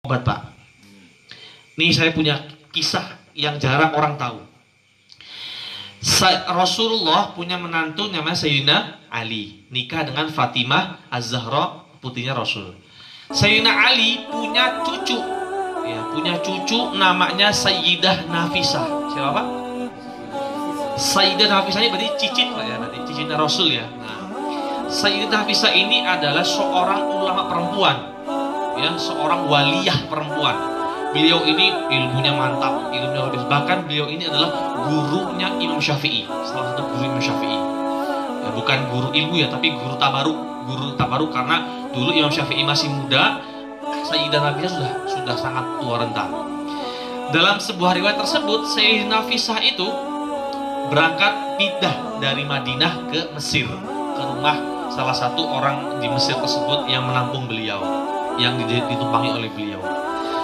Obat, Pak. Nih saya punya kisah yang jarang orang tahu. Rasulullah punya menantu namanya Sayyidina Ali, nikah dengan Fatimah Az-Zahra, putrinya Rasul. Sayyidina Ali punya cucu, ya, punya cucu namanya Sayyidah Nafisah. Siapa, Pak? Sayyidah Nafisah ini berarti cicit, Pak, ya, berarti cicitnya Rasul, ya. Nah, Sayyidah Nafisah ini adalah seorang ulama perempuan, ya, seorang waliyah perempuan. Beliau ini ilmunya mantap, ilmunya luar biasa. Bahkan beliau ini adalah gurunya Imam Syafi'i, salah satu guru Imam Syafi'i. Ya, bukan guru ilmu ya, tapi guru tabaruk karena dulu Imam Syafi'i masih muda, Sayyidah Nafisah sudah sangat tua renta. Dalam sebuah riwayat tersebut, Sayyidah Nafisah itu berangkat pindah dari Madinah ke Mesir, ke rumah salah satu orang di Mesir tersebut yang menampung beliau, yang ditumpangi oleh beliau.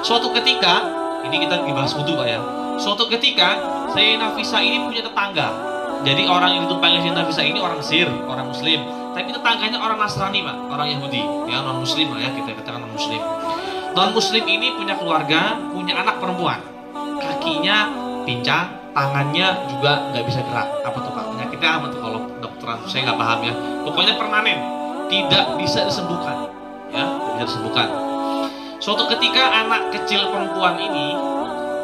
Suatu ketika, ini kita dibahas wudu, Pak, ya. Suatu ketika, Sayyidah Nafisah ini punya tetangga. Jadi orang yang ditumpangi Sayyidah Nafisah ini orang Mesir, orang Muslim. Tapi tetangganya orang Nasrani, Pak, orang Yahudi, ya, non Muslim, ya, kita katakan non Muslim. Non Muslim ini punya keluarga, punya anak perempuan. Kakinya pincang, tangannya juga nggak bisa gerak. Apa tuh, Pak? Penyakitnya apa tuh kalau dokteran? Saya nggak paham, ya. Pokoknya permanen, tidak bisa disembuhkan, ya, tidak bisa disembuhkan. Suatu ketika anak kecil perempuan ini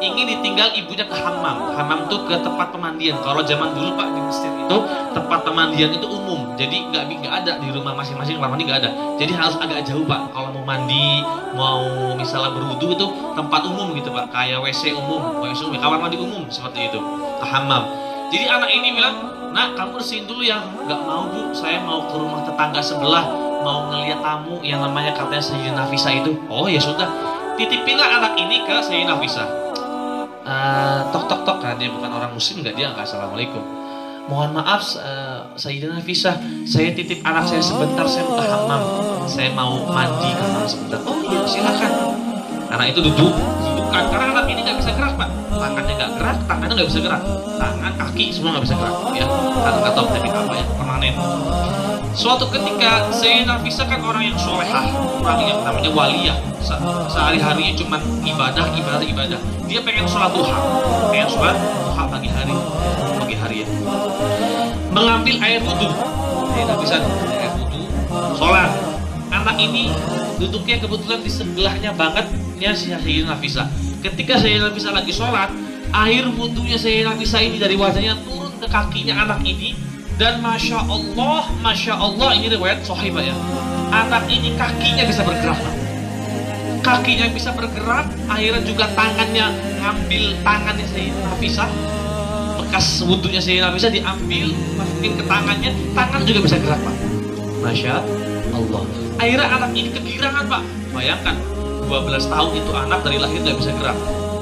ingin ditinggal ibunya ke hammam. Hammam itu ke tempat pemandian. Kalau zaman dulu, Pak, di Mesir itu tempat pemandian itu umum. Jadi nggak ada di rumah masing-masing, kamar mandi nggak ada. Jadi harus agak jauh, Pak. Kalau mau mandi, mau misalnya berwudu itu tempat umum gitu, Pak. Kayak WC umum, kamar mandi umum seperti itu. Hammam. Jadi anak ini bilang, "Nak, kamu bersihin dulu ya." "Nggak mau, Bu. Saya mau ke rumah tetangga sebelah. Mau ngeliat tamu yang namanya katanya Sayyidah Nafisah itu." "Oh ya sudah." Titipinlah anak ini ke Sayyidah Nafisah. Tok, karena dia bukan orang Muslim, dia nggak assalamualaikum. "Mohon maaf, Sayyidah Nafisah, saya titip anak saya sebentar, saya mau ke hammam, saya mau mandi ke hammam sebentar." "Oh iya, silakan." Anak itu dudukkan, karena anak ini nggak bisa gerak, Pak. Tangannya nggak gerak, tangannya nggak bisa gerak, tangan, kaki semua nggak bisa gerak, ya. Karena nggak tahu tapi apa ya, permanen. Suatu ketika Sayyidah Nafisah kan orang yang solehah, orang yang namanya waliyah, sehari-harinya cuma ibadah. Dia pengen sholat duha, pagi hari ya. Mengambil air wudhu, Sayyidah Nafisah air wudhu, sholat. Anak ini duduknya kebetulan di sebelahnya bangetnya Sayyidah Nafisah. Ketika Sayyidah Nafisah lagi sholat, air wudhunya Sayyidah Nafisah ini dari wajahnya turun ke kakinya anak ini. Dan Masya Allah, ini riwayat sahih, Pak, ya. Anak ini kakinya bisa bergerak, Pak. Kakinya bisa bergerak, akhirnya juga tangannya ngambil tangannya Sayyidah Nafisah. Bekas wudhunya Sayyidah Nafisah diambil, masukin ke tangannya, tangan juga bisa gerak, Pak. Masya Allah. Akhirnya anak ini kegirangan, Pak. Bayangkan, 12 tahun itu anak dari lahir gak bisa gerak.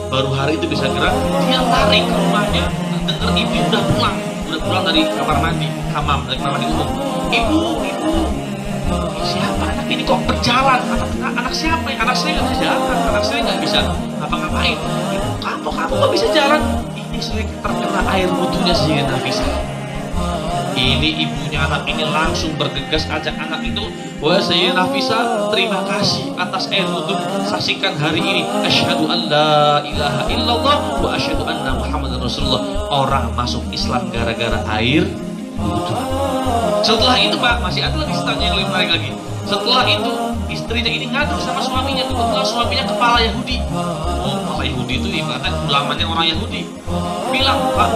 Baru hari itu bisa gerak, dia lari ke rumahnya, dengar ibu udah pulang dari kamar mandi, hammam, dari kamar mandi umum. Ibu, siapa anak ini kok berjalan? Anak siapa ya? Anak saya nggak bisa jalan, anak saya nggak bisa ngapa-ngapain. Ibu, kamu kok bisa jalan? Ini sering terkena air wudhunya Sayyidah Nafisah. Ini ibunya anak ini langsung bergegas ajak anak itu, "Wah, Sayyidah Nafisah, terima kasih atas air wudhu. Saksikan hari ini, asyhadu an la ilaha illallah wa asyhadu anna Muhammadar Rasulullah." Orang masuk Islam gara-gara air wudhu. Setelah itu, Pak, masih ada lagi ceritanya yang lebih menarik lagi. Setelah itu istrinya ini ngadu sama suaminya, kebetulan suaminya kepala Yahudi. Oh, kepala Yahudi itu ibaratnya ulamanya orang Yahudi. Bilang, "Pak,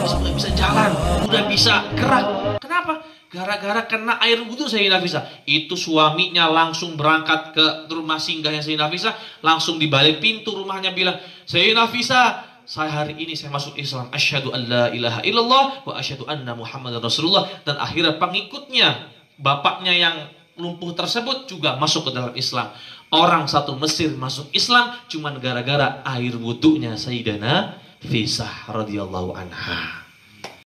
sudah bisa jalan, udah bisa gerak." Kenapa? Gara-gara kena air wudhu Sayyidah Nafisah. Itu suaminya langsung berangkat ke rumah singgahnya Sayyidah Nafisah, langsung di balik pintu rumahnya bilang, "Sayyidah Nafisah, hari ini saya masuk Islam. Asyhadu an la ilaha illallah wa asyhadu anna Muhammadar Rasulullah." Dan akhirnya pengikutnya, bapaknya yang lumpuh tersebut juga masuk ke dalam Islam. Orang satu Mesir masuk Islam cuman gara-gara air wudhunya Sayyidah Nafisah radhiyallahu anha.